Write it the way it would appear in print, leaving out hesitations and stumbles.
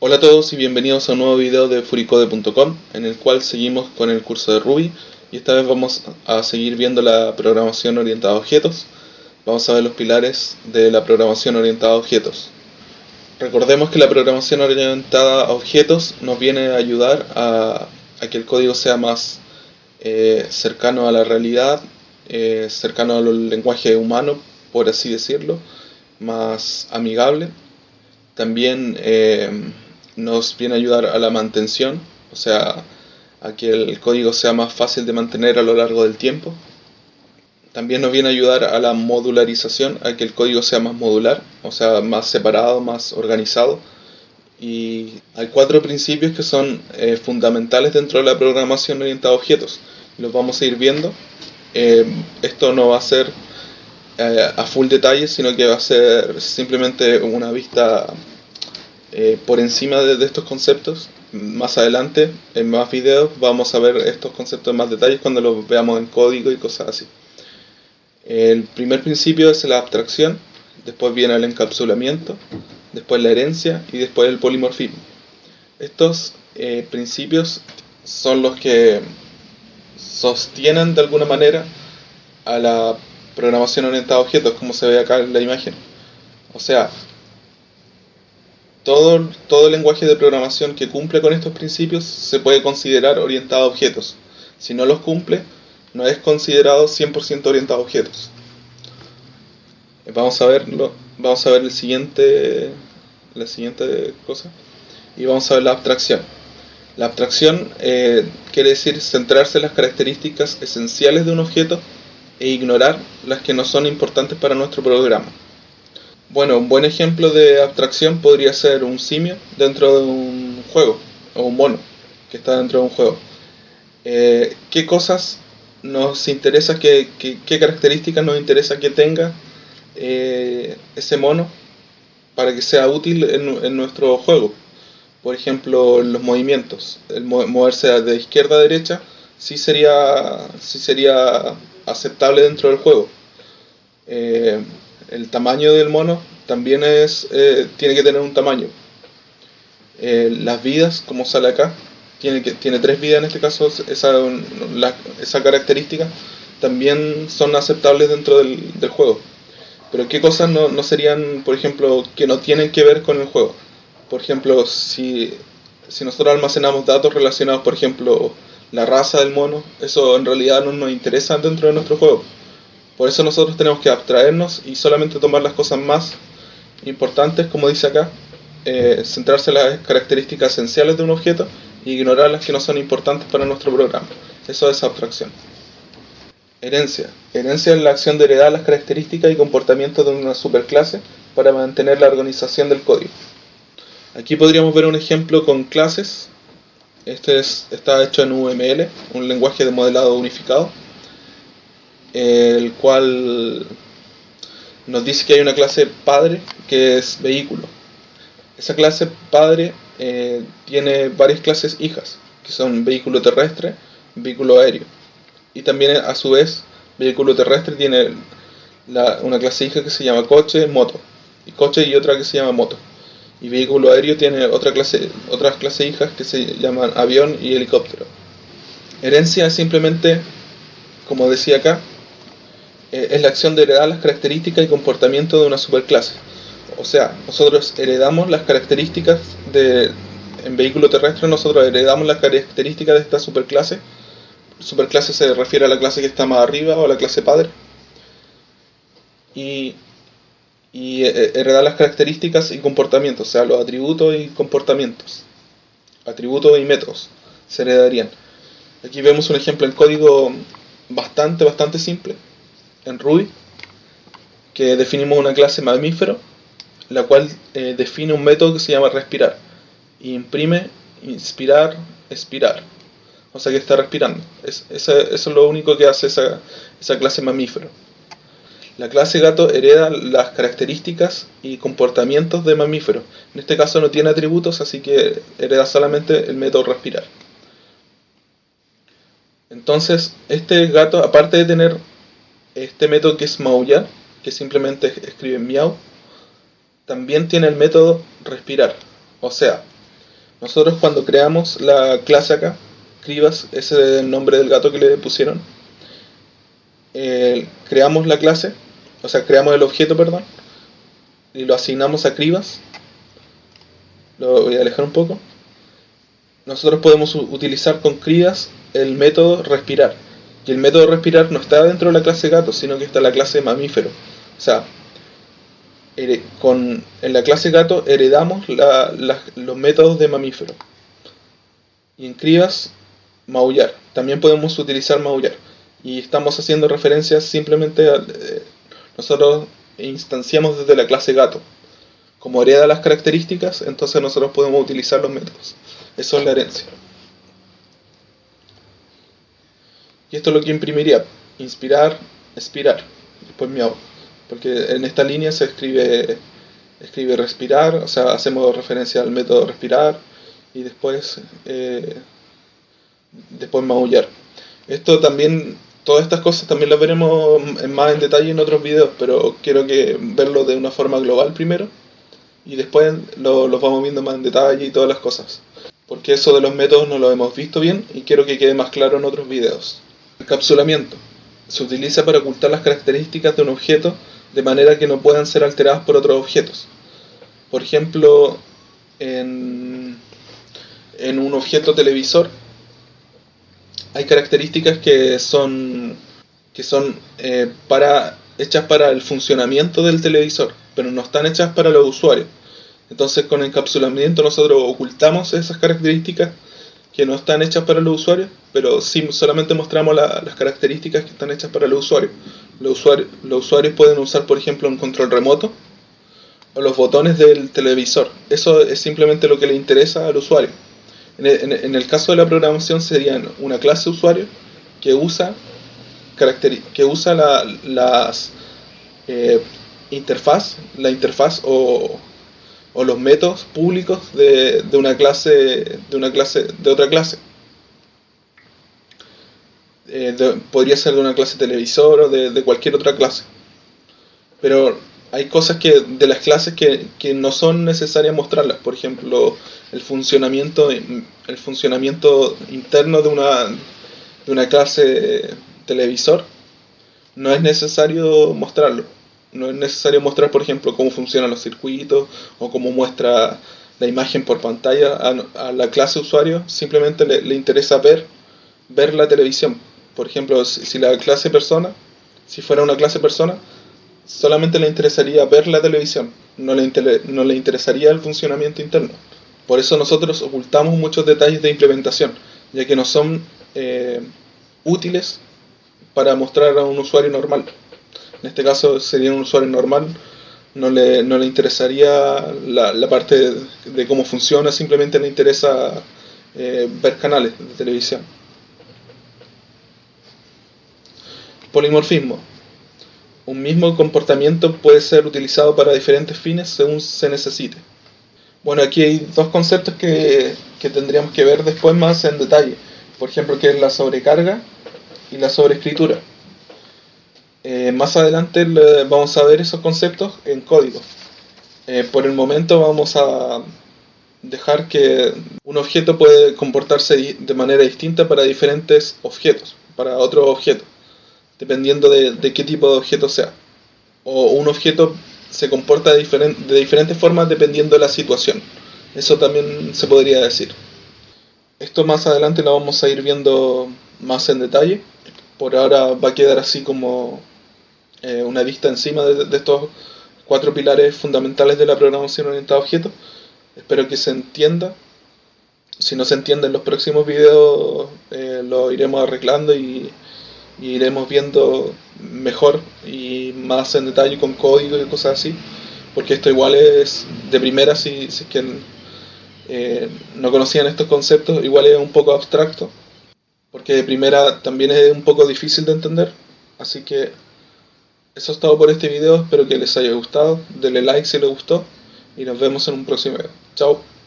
Hola a todos y bienvenidos a un nuevo video de furicode.com en el cual seguimos con el curso de Ruby y esta vez vamos a seguir viendo la programación orientada a objetos. Vamos a ver los pilares de la programación orientada a objetos. Recordemos que la programación orientada a objetos nos viene a ayudar a que el código sea más cercano a la realidad, cercano al lenguaje humano, por así decirlo, más amigable. También nos viene a ayudar a la mantención, o sea, a que el código sea más fácil de mantener a lo largo del tiempo. También nos viene a ayudar a la modularización, a que el código sea más modular, o sea, más separado, más organizado. Y hay 4 principios que son fundamentales dentro de la programación orientada a objetos. Los vamos a ir viendo. Esto no va a ser a full detalle, sino que va a ser simplemente una vista por encima de estos conceptos. Más adelante, en más videos, vamos a ver estos conceptos en más detalles cuando los veamos en código y cosas así. El primer principio es la abstracción, después viene el encapsulamiento, después la herencia y después el polimorfismo. Estos principios son los que sostienen de alguna manera a la programación orientada a objetos, como se ve acá en la imagen. O sea, todo lenguaje de programación que cumple con estos principios se puede considerar orientado a objetos. Si no los cumple, no es considerado 100% orientado a objetos. Vamos a verlo, vamos a ver la siguiente cosa y vamos a ver la abstracción. La abstracción quiere decir centrarse en las características esenciales de un objeto e ignorar las que no son importantes para nuestro programa. Bueno, un buen ejemplo de abstracción podría ser un simio dentro de un juego, o un mono que está dentro de un juego. ¿Qué cosas nos interesa, qué características nos interesa que tenga ese mono para que sea útil en nuestro juego? Por ejemplo, los movimientos, el moverse de izquierda a derecha sí sería aceptable dentro del juego. El tamaño del mono también tiene que tener un tamaño. Las vidas, como sale acá, tiene 3 vidas en este caso, esa característica también son aceptables dentro del juego. Pero qué cosas no serían, por ejemplo, que no tienen que ver con el juego. Por ejemplo, si nosotros almacenamos datos relacionados, por ejemplo, la raza del mono, eso en realidad no nos interesa dentro de nuestro juego. Por eso nosotros tenemos que abstraernos y solamente tomar las cosas más importantes, como dice acá, centrarse en las características esenciales de un objeto e ignorar las que no son importantes para nuestro programa. Eso es abstracción. Herencia. Herencia es la acción de heredar las características y comportamientos de una superclase para mantener la organización del código. Aquí podríamos ver un ejemplo con clases. Está hecho en UML, un lenguaje de modelado unificado, el cual nos dice que hay una clase padre que es vehículo. Esa clase padre tiene varias clases hijas, que son vehículo terrestre, vehículo aéreo. Y también a su vez, vehículo terrestre tiene una clase hija que se llama coche, moto. Y coche y otra que se llama moto. Y vehículo aéreo tiene otras clases hijas que se llaman avión y helicóptero. Herencia es simplemente, como decía acá, es la acción de heredar las características y comportamiento de una superclase. O sea, nosotros heredamos las características en vehículo terrestre, nosotros heredamos las características de esta superclase. Superclase se refiere a la clase que está más arriba o a la clase padre. Y heredar las características y comportamientos, o sea, los atributos y comportamientos. Atributos y métodos se heredarían. Aquí vemos un ejemplo en código bastante simple, en Ruby, que definimos una clase mamífero, la cual define un método que se llama respirar. Imprime, inspirar, expirar. O sea que está respirando. Eso es lo único que hace esa clase mamífero. La clase gato hereda las características y comportamientos de mamífero. En este caso no tiene atributos, así que hereda solamente el método respirar. Entonces, este gato, aparte de tener este método que es maullar, que simplemente escribe miau, también tiene el método respirar. O sea, Nosotros cuando creamos la clase acá, Cribas, ese es el nombre del gato que le pusieron, creamos la clase, o sea, creamos el objeto, perdón, y lo asignamos a Cribas. Lo voy a alejar un poco. Nosotros podemos utilizar con Cribas el método respirar. Y el método respirar no está dentro de la clase gato, sino que está en la clase mamífero. O sea, en la clase gato heredamos los métodos de mamífero. Y en Cribas, maullar. También podemos utilizar maullar. Y estamos haciendo referencias simplemente a... nosotros instanciamos desde la clase gato. Como hereda las características, entonces nosotros podemos utilizar los métodos. Eso es la herencia. Y esto es lo que imprimiría. Inspirar, expirar. Después miau. Porque en esta línea se escribe respirar, o sea, hacemos referencia al método respirar y después maullar. Esto también, todas estas cosas también las veremos más en detalle en otros videos, pero quiero verlo de una forma global primero y después los vamos viendo más en detalle y todas las cosas. Porque eso de los métodos no lo hemos visto bien y quiero que quede más claro en otros videos. Encapsulamiento. Se utiliza para ocultar las características de un objeto de manera que no puedan ser alteradas por otros objetos. Por ejemplo, en un objeto televisor hay características que son hechas para el funcionamiento del televisor, pero no están hechas para los usuarios. Entonces con encapsulamiento nosotros ocultamos esas características que no están hechas para los usuarios, pero sí solamente mostramos las características que están hechas para los usuarios. Los usuarios pueden usar, por ejemplo, un control remoto o los botones del televisor. Eso es simplemente lo que le interesa al usuario. En el caso de la programación sería una clase usuario que usa las la interfaz o los métodos públicos de otra clase. Podría ser de una clase televisor o de cualquier otra clase. Pero hay cosas de las clases que no son necesarias mostrarlas. Por ejemplo, el funcionamiento interno de una clase televisor no es necesario mostrarlo. No es necesario mostrar, por ejemplo, cómo funcionan los circuitos o cómo muestra la imagen por pantalla a la clase usuario. Simplemente le interesa ver la televisión. Por ejemplo, si la clase persona, si fuera una clase persona, solamente le interesaría ver la televisión, no le interesaría el funcionamiento interno. Por eso nosotros ocultamos muchos detalles de implementación, ya que no son útiles para mostrar a un usuario normal. En este caso sería un usuario normal, no le interesaría la parte de cómo funciona, simplemente le interesa ver canales de televisión. Polimorfismo. Un mismo comportamiento puede ser utilizado para diferentes fines según se necesite. Bueno, aquí hay dos conceptos que tendríamos que ver después más en detalle. Por ejemplo, que es la sobrecarga y la sobreescritura. Más adelante vamos a ver esos conceptos en código. Por el momento vamos a dejar que un objeto puede comportarse de manera distinta para diferentes objetos, para otros objetos, dependiendo de qué tipo de objeto sea. O un objeto se comporta de diferentes formas dependiendo de la situación. Eso también se podría decir. Esto más adelante lo vamos a ir viendo más en detalle. Por ahora va a quedar así como una vista encima de estos 4 pilares fundamentales de la programación orientada a objetos. Espero que se entienda. Si no se entiende en los próximos videos lo iremos arreglando y iremos viendo mejor y más en detalle con código y cosas así, porque esto igual es de primera, si es que no conocían estos conceptos, igual es un poco abstracto, porque de primera también es un poco difícil de entender. Así que eso es todo por este video, espero que les haya gustado, denle like si les gustó y nos vemos en un próximo video. Chao.